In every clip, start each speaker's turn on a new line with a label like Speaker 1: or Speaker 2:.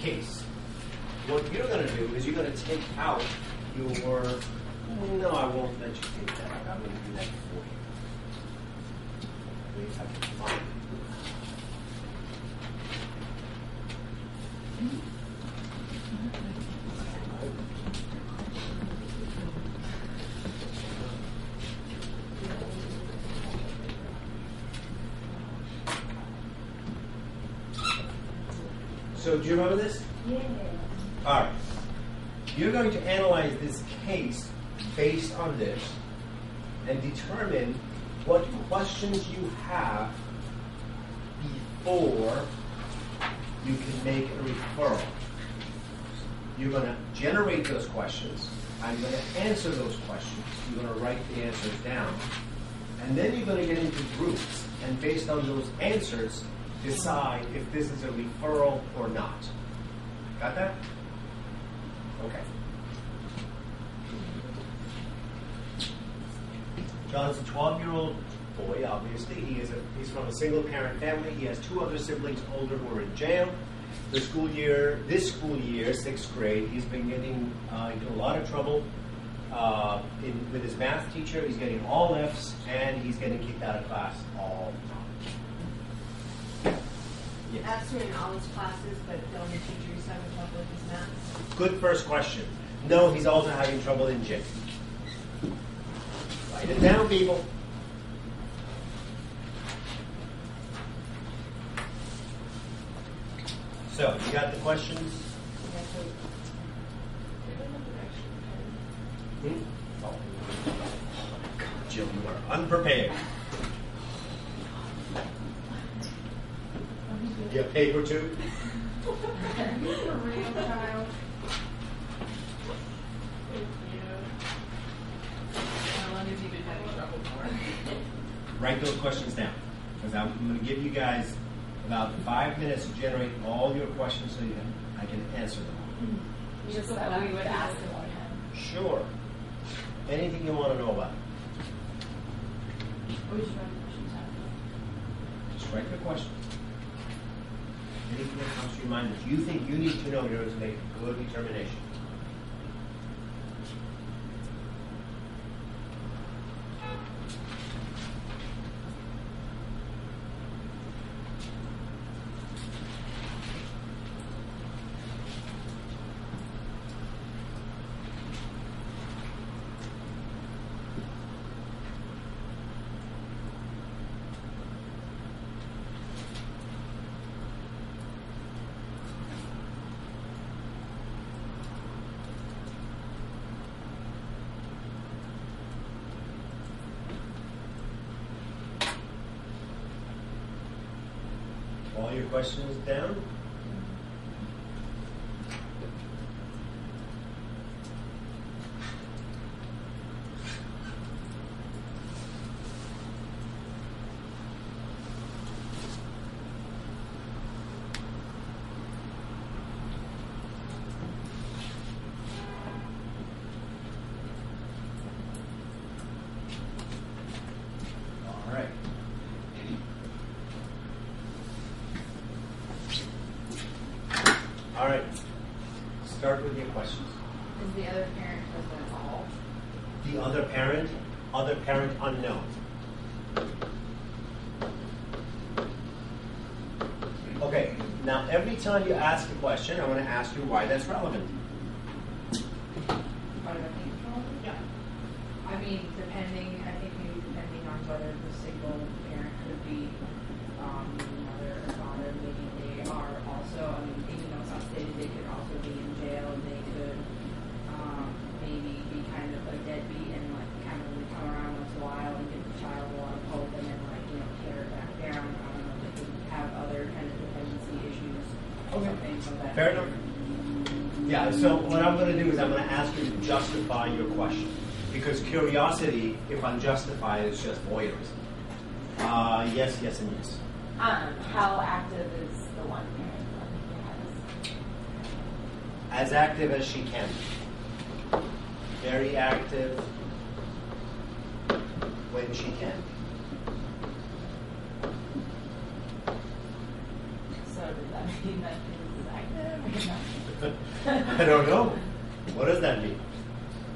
Speaker 1: case. What you're going to do is you're going to take out your, no, I won't let you take that out. I'm going to do that for you. Wait, I can find it. So do you remember this?
Speaker 2: Yeah.
Speaker 1: All right. You're going to analyze this case based on this and determine what questions you have before you can make a referral. You're going to generate those questions. I'm going to answer those questions. You're going to write the answers down. And then you're going to get into groups. And based on those answers, decide if this is a referral or not. Got that? Okay. John's a 12-year-old boy, obviously. He's from a single-parent family. He has 2 other siblings older who are in jail. This school year, 6th grade, he's been getting into a lot of trouble with his math teacher. He's getting all F's, and he's getting kicked out of class all the time. Yes.
Speaker 2: Absent in all his classes, but the only teacher he's having trouble with is math.
Speaker 1: Good first question. No, he's also having trouble in gym. Write it down, people. So, you got the questions? Oh. Jill, you are unprepared. You have paper too? Write those questions down, because I'm going to give you guys about 5 minutes to generate all your questions so I can answer them.
Speaker 3: Just so that we would ask about him.
Speaker 1: Sure. Anything you want to know about it.
Speaker 3: Or we should write the questions down.
Speaker 1: Just write the questions. Anything that comes to your mind that you think you need to know in order to make a good determination. All your questions down? All right. All right. Start with your questions.
Speaker 3: Is the other parent present at all?
Speaker 1: The other parent unknown. Okay, now every time you ask a question, I want to ask you why that's relevant.
Speaker 3: Why do I think it's relevant?
Speaker 1: Yeah.
Speaker 3: I mean, depending on whether the single parent could be mother or father, maybe they are also, I mean, even though it's not stated, they could also be in jail, and they could maybe be kind of a deadbeat and like kind of only come around once in a while and give the child a lot of hope and then like, tear it back down. I don't know, they could have other kind of dependency issues or something of that.
Speaker 1: Fair enough. Yeah, so what I'm going to do is I'm going to ask you to justify your question. Because curiosity, if unjustified, is just voyeurism. Yes, yes, and yes.
Speaker 4: How active is the one parent?
Speaker 1: As active as she can. Very active when she can.
Speaker 4: So does that mean that his active?
Speaker 1: I don't know. What does that mean?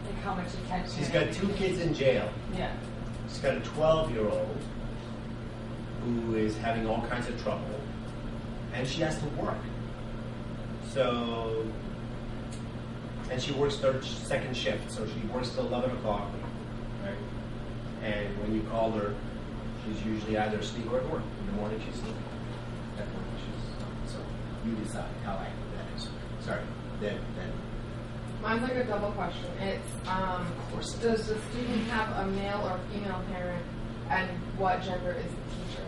Speaker 4: Like how much attention?
Speaker 1: She's got 2 kids in jail.
Speaker 4: Yeah.
Speaker 1: She's got a 12-year-old who is having all kinds of trouble, and she has to work. So, and she works second shift, so she works till 11 o'clock, right? And when you call her, she's usually either asleep or at work. In the morning she's sleeping. At work she's so you decide how active that is. Sorry, then.
Speaker 5: Mine's like a double question. It's
Speaker 1: Of course.
Speaker 5: does the student have a male or female parent, and what gender is the teacher?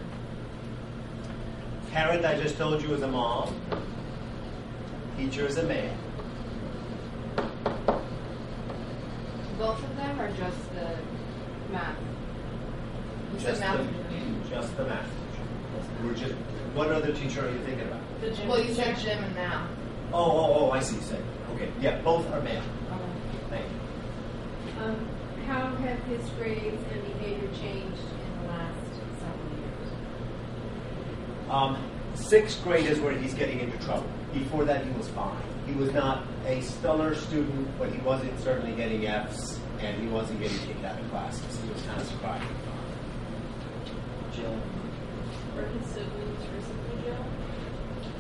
Speaker 1: Parent, I just told you, is a mom. Teacher is a man.
Speaker 5: Both of them, or just the math? You said
Speaker 1: Just
Speaker 5: math.
Speaker 1: just the math teacher. We're just. What other teacher are you thinking about?
Speaker 2: The gym
Speaker 5: Well, you said
Speaker 2: teacher.
Speaker 5: gym and math.
Speaker 1: Oh, I see. Okay, yeah, both are male. Thank you.
Speaker 6: How have his grades and behavior changed in the last several years?
Speaker 1: 6th grade is where he's getting into trouble. Before that, he was fine. He was not a stellar student, but he wasn't certainly getting Fs, and he wasn't getting kicked out of classes. He was kind of surprising. Jill?
Speaker 2: Were his siblings recently jailed?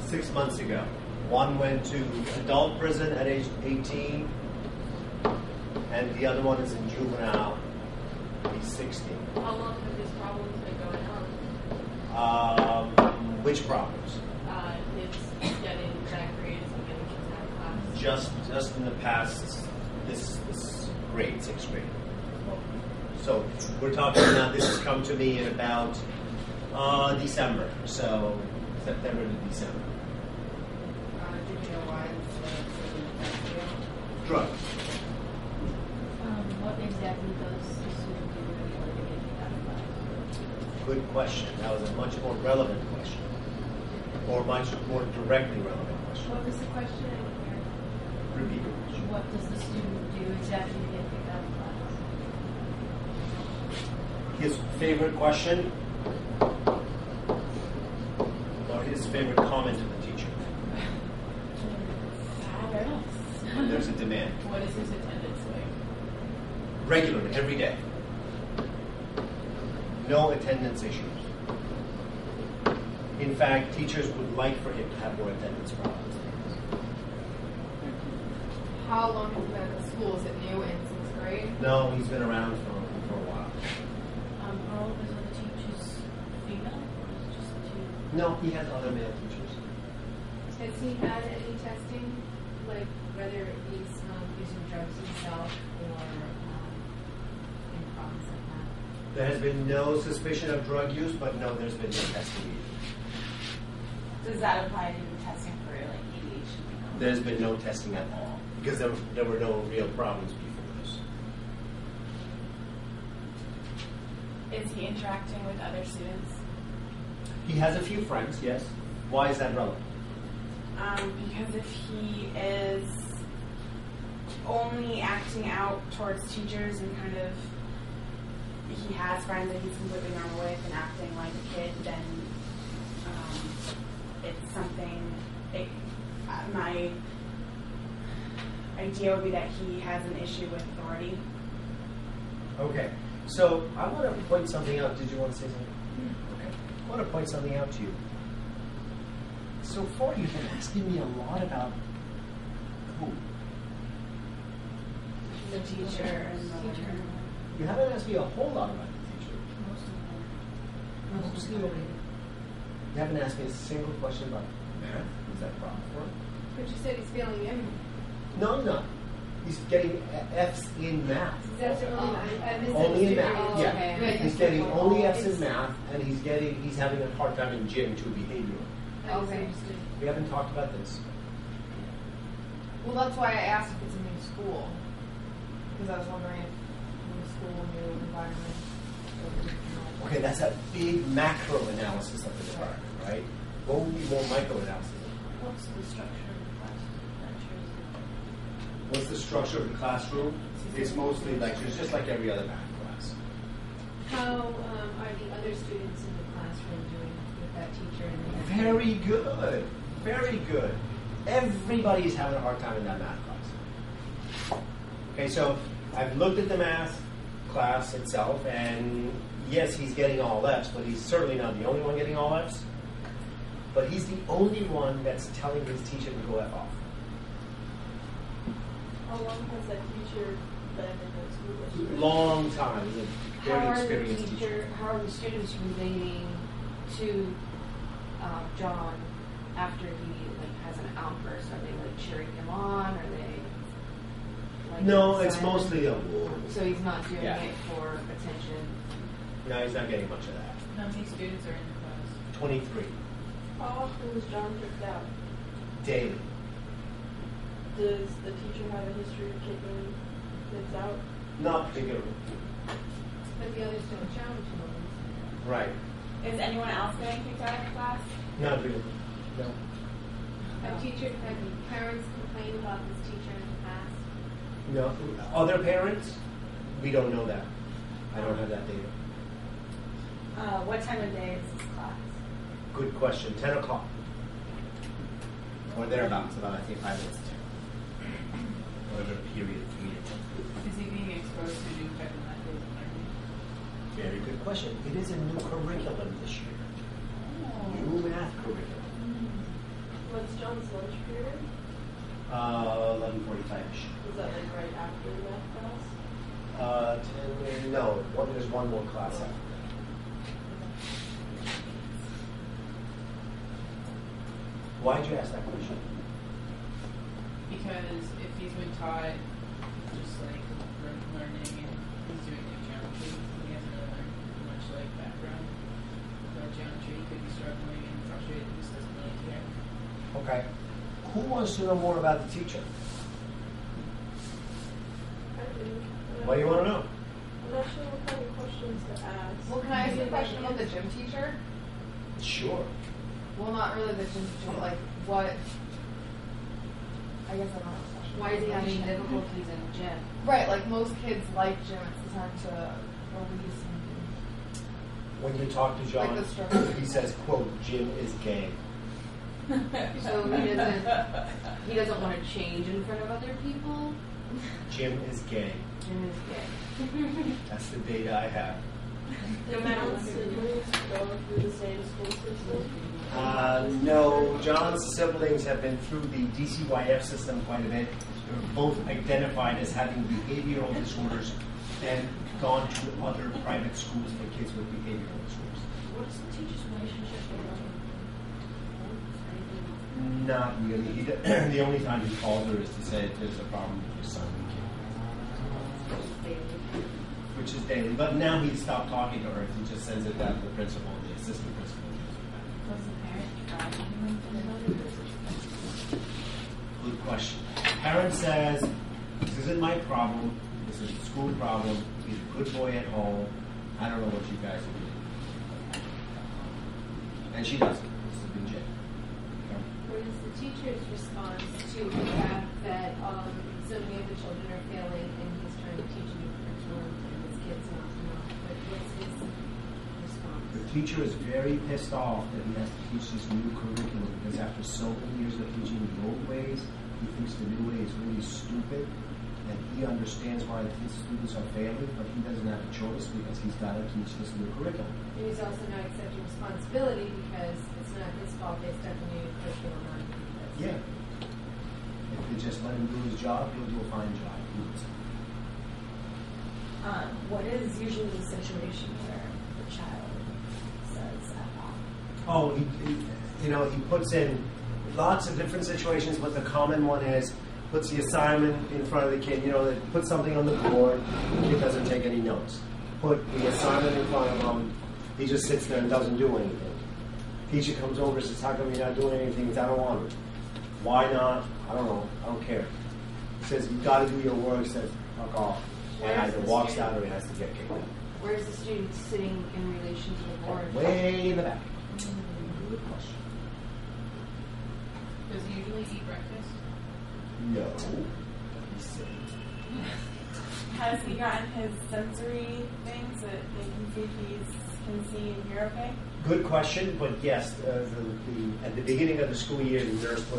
Speaker 1: 6 months ago. One went to adult prison at age 18, and the other one is in juvenile. He's 16.
Speaker 2: How long have these problems been going on?
Speaker 1: Which problems?
Speaker 2: His getting bad grades and getting kicked out of class.
Speaker 1: Just in the past, this grade, 6th grade. So we're talking now. This has come to me in about December. So September to December.
Speaker 5: Do you know why it's
Speaker 1: Drugs.
Speaker 6: What exactly does the student do in order to get out of class?
Speaker 1: Good question. That was a much more relevant question, or much more directly relevant question.
Speaker 6: What was the question? I didn't hear.
Speaker 1: Repeat the question.
Speaker 6: What does the student do exactly to get kicked out of class?
Speaker 1: His favorite question, or his favorite comment to the teacher. There's a demand.
Speaker 2: What is his attendance like?
Speaker 1: Regularly, every day. No attendance issues. In fact, teachers would like for him to have more attendance problems.
Speaker 5: How long has he been at the school? Is it new in 6th grade?
Speaker 1: No, he's been around for a while.
Speaker 6: Are all of his other teachers female, or is it just the two?
Speaker 1: No, he has other male teachers.
Speaker 6: Has he had any testing, like whether he's using drugs himself or any problems like that?
Speaker 1: There has been no suspicion of drug use, but no, there's been no testing either.
Speaker 4: Does that apply to testing for like ADHD?
Speaker 1: There's been no testing at all because there were no real problems before this.
Speaker 7: Is he interacting with other students?
Speaker 1: He has a few friends, yes. Why is that relevant?
Speaker 7: Because if he is only acting out towards teachers and kind of he has friends that he's completely normal with and acting like a kid, then it's something. My idea would be that he has an issue with authority.
Speaker 1: Okay, so I want to point something out. Did you want to say something? Okay. I want to point something out to you. So far, you've been asking me a lot about who?
Speaker 7: The teacher and the teacher.
Speaker 1: You haven't asked me a whole lot about the teacher.
Speaker 6: Mostly related.
Speaker 1: You haven't asked me a single question about math. Is that a problem for him?
Speaker 5: But you said he's failing in.
Speaker 1: No, I'm not. He's getting F's in math.
Speaker 6: That's only
Speaker 1: Only in math,
Speaker 5: Oh,
Speaker 1: yeah.
Speaker 5: okay.
Speaker 1: He's getting only F's in math, and he's having a hard time in gym too behavioral.
Speaker 5: Okay.
Speaker 1: We haven't talked about this.
Speaker 5: Well, that's why I asked if it's a new school. Because I was wondering if new school, new environment.
Speaker 1: Okay, that's a big macro analysis of the department, right? What would be more micro analysis?
Speaker 2: What's the structure of the class lectures?
Speaker 1: What's the structure of the classroom? It's mostly lectures, just like every other math class.
Speaker 6: How are the other students in the classroom doing with that teacher? And
Speaker 1: Very good. Very good. Everybody's having a hard time in that math class. Okay, so I've looked at the math class itself, and yes, he's getting all Fs, but he's certainly not the only one getting all Fs. But he's the only one that's telling his teacher to go F off.
Speaker 2: How long has that teacher been in the school district?
Speaker 1: Long time. He's a very experienced teacher.
Speaker 3: How are the students relating to John after he has an outburst? Are they cheering him on? Are they
Speaker 1: No, it's
Speaker 3: silent?
Speaker 1: mostly a.
Speaker 3: So he's not doing
Speaker 1: Yeah.
Speaker 3: it for attention.
Speaker 1: No, he's not getting much of that.
Speaker 2: How many students are in the class?
Speaker 1: 23
Speaker 2: How often was John kicked out?
Speaker 1: daily.
Speaker 2: Does the teacher have a history of kicking kids out?
Speaker 1: Not particularly.
Speaker 6: But the others don't challenge him.
Speaker 1: Right.
Speaker 4: Is anyone else getting kicked out of class?
Speaker 1: Not really. No.
Speaker 6: Have parents complained about this teacher in the past?
Speaker 1: No. Other parents, we don't know that. I don't have that data.
Speaker 4: What time of day is this class?
Speaker 1: Good question. 10 o'clock. Or thereabouts, about I think 5 minutes to 10. Whatever the period, 3 to 10.
Speaker 2: Is he being exposed to new type of methods of learning?
Speaker 1: Very good question. It is a new curriculum this year. New math curriculum.
Speaker 2: What's John's lunch period?
Speaker 1: 11:45ish.
Speaker 2: Is that right after math class?
Speaker 1: 10, no, there's one more class after that. Why did you ask that question?
Speaker 8: Because if he's been taught just learning and he's doing new geometry, he hasn't really learned much background about geometry, he could be struggling and frustrated and just doesn't really care.
Speaker 1: Okay. Who wants to know more about the teacher?
Speaker 2: I do.
Speaker 1: What do you want to know?
Speaker 2: I'm not sure what kind of questions to ask.
Speaker 5: Well, can I ask you a question about the gym teacher?
Speaker 1: Sure.
Speaker 5: Well, not really the gym teacher, but what? I guess I don't have a question.
Speaker 3: Why is he having difficulties in gym?
Speaker 5: Right, most kids like gym. It's time to release and
Speaker 1: When you talk to John,
Speaker 5: Like the structure.
Speaker 1: he says, quote, "Gym is gay."
Speaker 3: So he doesn't want to change in front of other people.
Speaker 1: Gym is gay.
Speaker 3: Gym is gay.
Speaker 1: That's the data I have.
Speaker 2: Do John's siblings go through the same school system?
Speaker 1: No, John's siblings have been through the DCYF system quite a bit. They're both identified as having behavioral disorders and gone to other private schools for kids with behavioral disorders.
Speaker 3: What is the teacher's relationship with
Speaker 1: Not really. The only time he called her is to say if there's a problem with your son, which is daily. But now he's stopped talking to her. He just sends it down to the principal and the assistant principal.
Speaker 4: Was the parent driving him to the
Speaker 1: Good question. Parent says, "This isn't my problem. This is a school problem. He's a good boy at home. I don't know what you guys are doing." And she doesn't. This is a big J.
Speaker 6: What is the teacher's response to the fact that so many of the children are failing and he's trying to teach a new curriculum and his kid's not? But what's his response?
Speaker 1: The teacher is very pissed off that he has to teach this new curriculum because after so many years of teaching the old ways, he thinks the new way is really stupid, and he understands why his students are failing, but he doesn't have a choice because he's got to teach this new curriculum.
Speaker 6: And he's also not accepting responsibility because it's not his fault they stuck a new curriculum on him.
Speaker 1: Yeah. If they just let him do his job, he'll do a fine job.
Speaker 4: What is usually the situation where the child says F off?
Speaker 1: Oh, he puts in lots of different situations, but the common one is puts the assignment in front of the kid. Put something on the board. The kid doesn't take any notes. Put the assignment in front of him. He just sits there and doesn't do anything. Teacher comes over and says, "How come you're not doing anything?" He says, "I don't want to." Why not? I don't know. I don't care. He says, "You've got to do your work." He says, "Fuck off." And either walks out or he has to get kicked out.
Speaker 3: Where's the student sitting in relation to the board?
Speaker 1: Way in the back. Good question.
Speaker 8: Does he usually eat breakfast?
Speaker 1: No. He's silly.
Speaker 4: Has he gotten his sensory things that they can see if he can see and hear okay?
Speaker 1: Good question, but yes, at the beginning of the school year, the nurse put